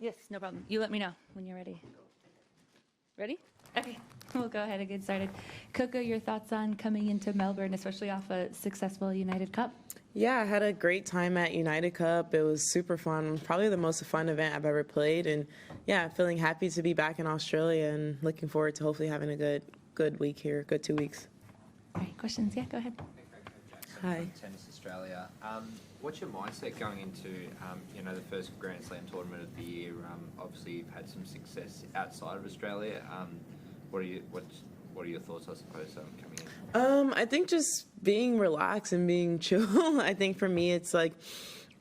Yes, no problem. You let me know when you're ready. Ready? Okay, we'll go ahead and get started. Coco, your thoughts on coming into Melbourne, especially off a successful United Cup? Yeah, I had a great time at United Cup. It was super fun, probably the most fun event I've ever played. And yeah, feeling happy to be back in Australia and looking forward to hopefully having a good week here, good 2 weeks. All right, questions? Yeah, go ahead. Hi. Tennis Australia. What's your mindset going into the first Grand Slam tournament of the year? Obviously, you've had some success outside of Australia. What are your thoughts, I suppose, coming in? I think just being relaxed and being chill. I think for me, it's like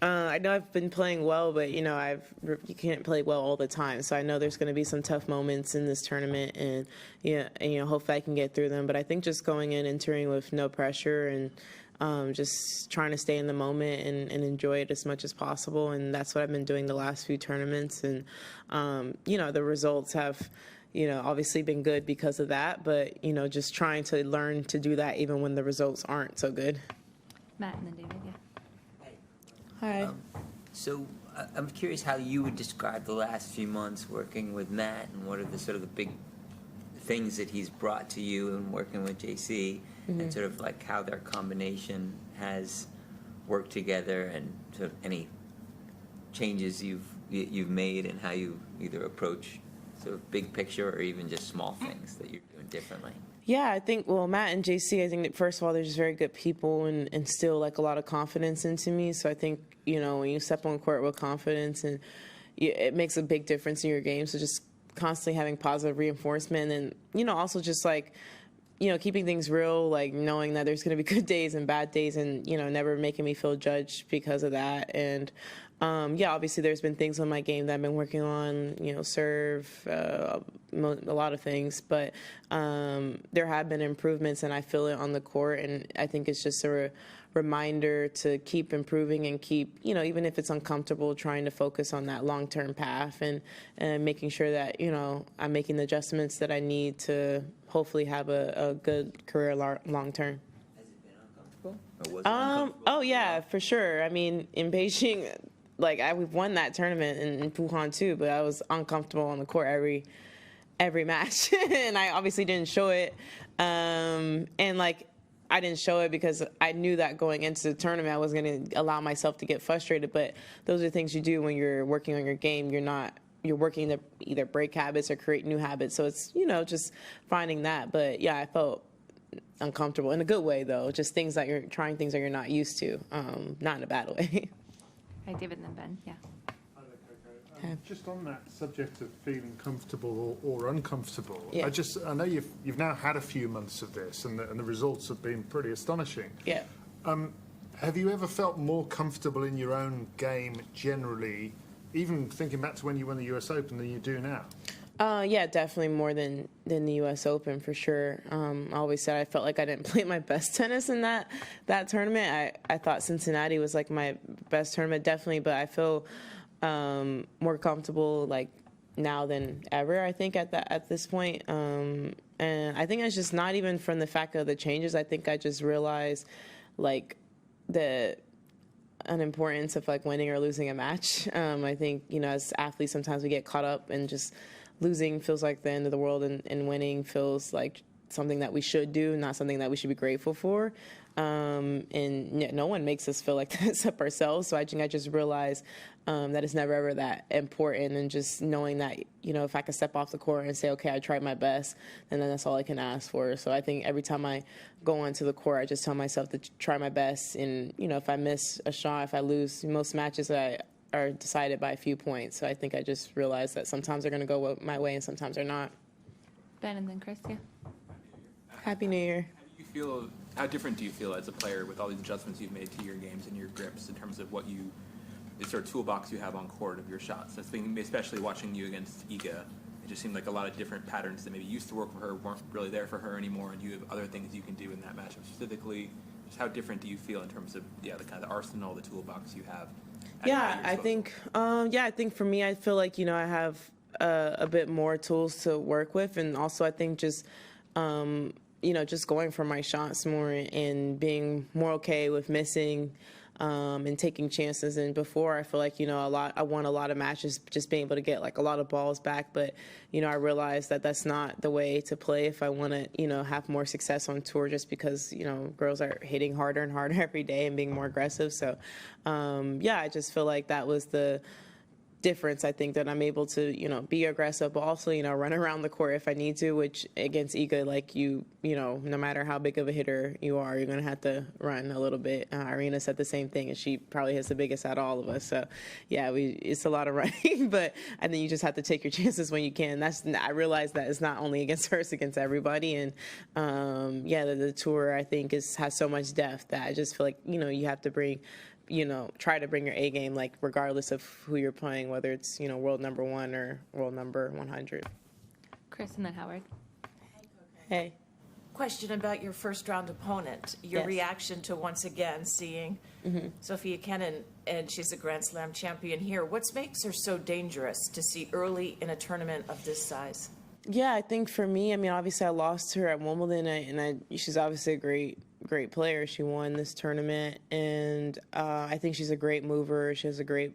I know I've been playing well, but you can't play well all the time. So I know there's going to be some tough moments in this tournament, and hopefully I can get through them. But I think just going in, entering with no pressure and just trying to stay in the moment and enjoy it as much as possible. And that's what I've been doing the last few tournaments. And, the results have, obviously been good because of that. But, just trying to learn to do that even when the results aren't so good. Matt and then David, yeah. Hi. So I'm curious how you would describe the last few months working with Matt, and what are the sort of the big things that he's brought to you and working with JC, and sort of like how their combination has worked together, and sort of any changes you've made and how you either approach sort of big picture or even just small things that you're doing differently. Yeah, I think, Matt and JC, I think that first of all, they're just very good people and instill like a lot of confidence into me. So I think, when you step on court with confidence, and it makes a big difference in your game. So just constantly having positive reinforcement, and, also just like, keeping things real, like knowing that there's going to be good days and bad days, and, never making me feel judged because of that. And, obviously there's been things on my game that I've been working on, serve, a lot of things, but there have been improvements, and I feel it on the court. And I think it's just a reminder to keep improving and keep, even if it's uncomfortable, trying to focus on that long-term path and making sure that, I'm making the adjustments that I need to hopefully have a good career long-term. Has it been uncomfortable? Or was it uncomfortable? Oh, yeah, for sure. I mean, in Beijing, we've won that tournament in Wuhan too, but I was uncomfortable on the court every match. And I obviously didn't show it. I didn't show it because I knew that going into the tournament I was going to allow myself to get frustrated. But those are things you do when you're working on your game. You're working to either break habits or create new habits. So it's, just finding that. But yeah, I felt uncomfortable in a good way, though. Just things that you're trying, things that you're not used to, not in a bad way. All right, David and then Ben, yeah. Hi there, Coco. Just on that subject of feeling comfortable or uncomfortable, Yeah. I know you've now had a few months of this, and the results have been pretty astonishing. Yeah. Have you ever felt more comfortable in your own game generally, even thinking back to when you won the US Open, than you do now? Yeah, definitely more than the U.S. Open for sure. I always said I felt like I didn't play my best tennis in that tournament. I thought Cincinnati was like my best tournament, definitely, but I feel more comfortable like now than ever. I think at this point, and I think it's just not even from the fact of the changes. I think I just realized like the unimportance of like winning or losing a match. I think as athletes sometimes we get caught up and just losing feels like the end of the world, and winning feels like something that we should do, not something that we should be grateful for. And no one makes us feel like that except ourselves. So I think I just realized that it's never ever that important, and just knowing that, if I can step off the court and say, okay, I tried my best, and then that's all I can ask for. So I think every time I go onto the court, I just tell myself to try my best. And, if I miss a shot, if I lose, most matches are decided by a few points. So I think I just realized that sometimes they're going to go my way and sometimes they're not. Ben and then Chris, yeah. Happy New Year. How different do you feel as a player with all these adjustments you've made to your games and your grips in terms of the sort of toolbox you have on court of your shots? That's been, especially watching you against Iga, it just seemed like a lot of different patterns that maybe used to work for her weren't really there for her anymore, and you have other things you can do in that matchup specifically. Just how different do you feel in terms of the kind of the arsenal, the toolbox you have? I think for me, I feel like, I have a bit more tools to work with. And also I think just, just going for my shots more and being more okay with missing, and taking chances. And before, I feel like, I won a lot of matches just being able to get like a lot of balls back. But, I realized that that's not the way to play if I want to, have more success on tour, just because, girls are hitting harder and harder every day and being more aggressive. So, I just feel like that was the difference. I think that I'm able to, be aggressive, but also, run around the court if I need to, which against Iga, like no matter how big of a hitter you are, you're going to have to run a little bit. Aryna said the same thing, and she probably hits the biggest out of all of us. So yeah, it's a lot of running, but I think you just have to take your chances when you can. I realize that it's not only against her, it's against everybody. And the tour, I think, has so much depth that I just feel like, you have to try to bring your A game, like regardless of who you're playing, whether it's, world number 1 or world number 100. Chris and then Howard. Hey. Question about your first round opponent, your Yes. reaction to once again seeing Sophia Kenin, and she's a Grand Slam champion here. What makes her so dangerous to see early in a tournament of this size? Yeah, I think for me, obviously I lost her at Wimbledon, and she's obviously a great player. She won this tournament, and I think she's a great mover. She has a great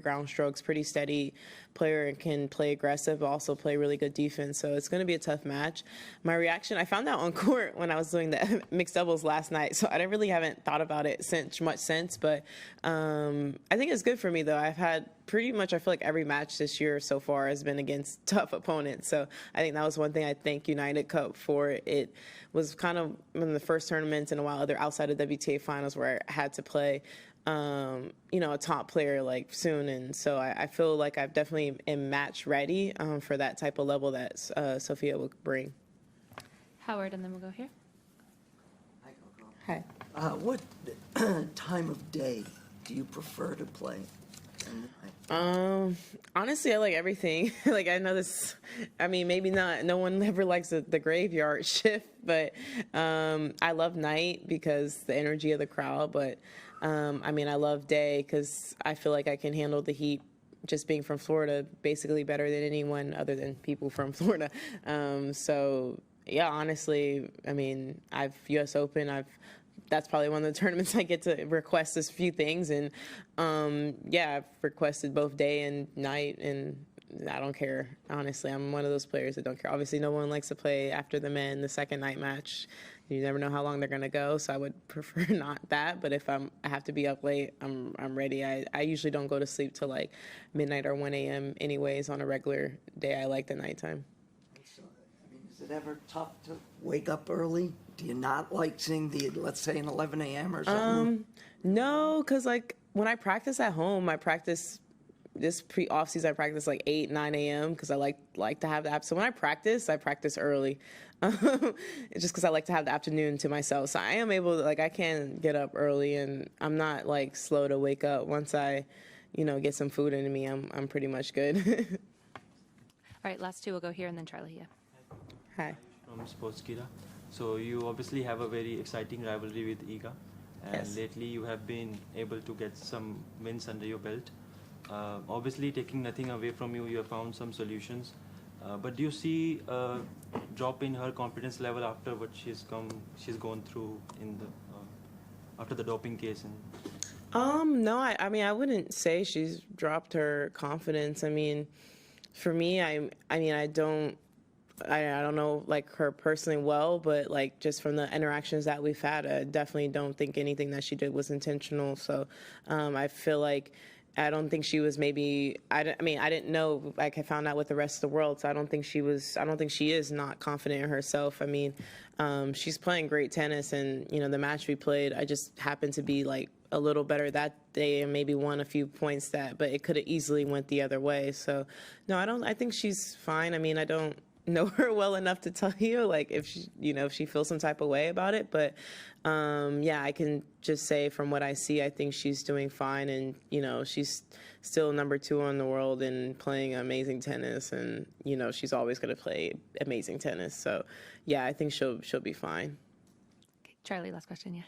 ground strokes, pretty steady player, and can play aggressive, but also play really good defense. So it's going to be a tough match. My reaction, I found out on court when I was doing the mixed doubles last night, so I haven't thought about it much since, but I think it's good for me, though. I've had pretty much, I feel like every match this year so far has been against tough opponents. So I think that was one thing I thank United Cup for. It was kind of one of the first tournaments in a while, other outside of WTA finals, where I had to play, a top player like soon. And so I feel like I've definitely am match ready for that type of level that Sophia will bring. Howard, and then we'll go here. Hi, Coco. Hi. What time of day do you prefer to play? Honestly, I like everything. Like, I know this, maybe not, no one ever likes the graveyard shift, but I love night because the energy of the crowd, but I love day because I feel like I can handle the heat, just being from Florida, basically better than anyone other than people from Florida. So yeah, honestly, I've US Open, that's probably one of the tournaments I get to request a few things. And I've requested both day and night, and I don't care. Honestly, I'm one of those players that don't care. Obviously, no one likes to play after the men, the second night match. You never know how long they're going to go, so I would prefer not that. But if I have to be up late, I'm ready. I usually don't go to sleep till like midnight or 1 a.m. anyways on a regular day. I like the nighttime. So, is it ever tough to wake up early? Do you not like seeing let's say, an 11 a.m. or something? No, because when I practice at home, I practice this off season. I practice 8, 9 a.m. because I like to have the app. So when I practice early. It's just because I like to have the afternoon to myself. So I am able to, I can get up early, and I'm not slow to wake up. Once I, get some food into me, I'm pretty much good. All right, last two will go here, and then Charlie. Yeah. Hi. From Sportskira. So you obviously have a very exciting rivalry with Iga, and Yes. lately you have been able to get some wins under your belt. Obviously, taking nothing away from you, you have found some solutions. But do you see a drop in her confidence level after what she's gone through in the after the doping case? No, I wouldn't say she's dropped her confidence. For me, I don't know her personally well, but just from the interactions that we've had, I definitely don't think anything that she did was intentional. So I feel like I don't think she was I didn't know, I found out with the rest of the world, so I don't think she is not confident in herself. She's playing great tennis, and, the match we played, I just happened to be a little better that day and maybe won a few points but it could have easily went the other way. So no, I think she's fine. I don't know her well enough to tell you if she feels some type of way about it, but I can just say from what I see, I think she's doing fine, and she's still number 2 in the world and playing amazing tennis, and she's always going to play amazing tennis. So yeah, I think she'll be fine. Okay, Charlie, last question. Yeah.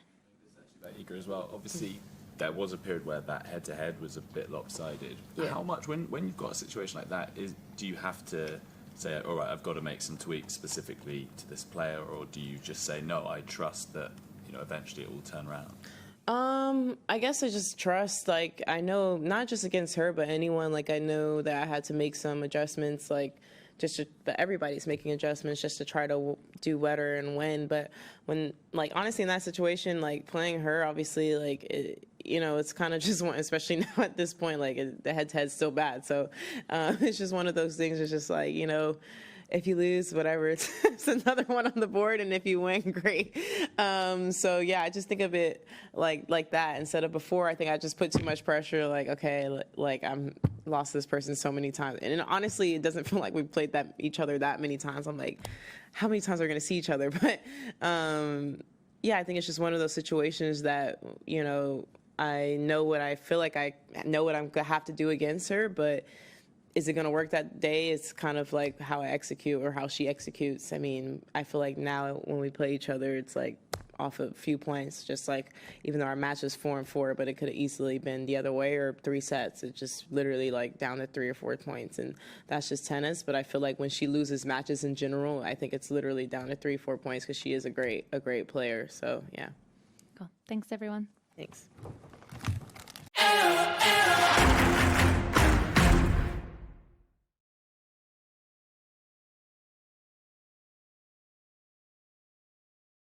About Iga as well. Obviously, there was a period where that head-to-head was a bit lopsided. Yeah. How much, when you've got a situation like that, do you have to say, all right, I've got to make some tweaks specifically to this player, or do you just say, no, I trust that eventually it will turn around? I guess I just trust, like, I know, not just against her, but anyone, like, I know that I had to make some adjustments, like, but everybody's making adjustments just to try to do better and win. But when, like, honestly, in that situation, like, playing her, obviously, like, it's kind of just one, especially now at this point, like, the head-to-head's still bad. So it's just one of those things. It's just like, if you lose, whatever, it's another one on the board, and if you win, great. So yeah, I just think of it like that instead of before. I think I just put too much pressure. Like, okay, like I'm lost this person so many times, and honestly, it doesn't feel like we played each other that many times. I'm like, how many times are we gonna see each other? But yeah, I think it's just one of those situations that I know what I feel like I know what I'm gonna have to do against her, but is it going to work that day? It's kind of like how I execute or how she executes. I mean, I feel like now when we play each other, it's like off a few points, just like even though our match is 4-4, but it could have easily been the other way or 3 sets. It's just literally like down to 3 or 4 points, and that's just tennis. But I feel like when she loses matches in general, I think it's literally down to 3 or 4 points because she is a great player. So yeah. Cool. Thanks, everyone. Thanks.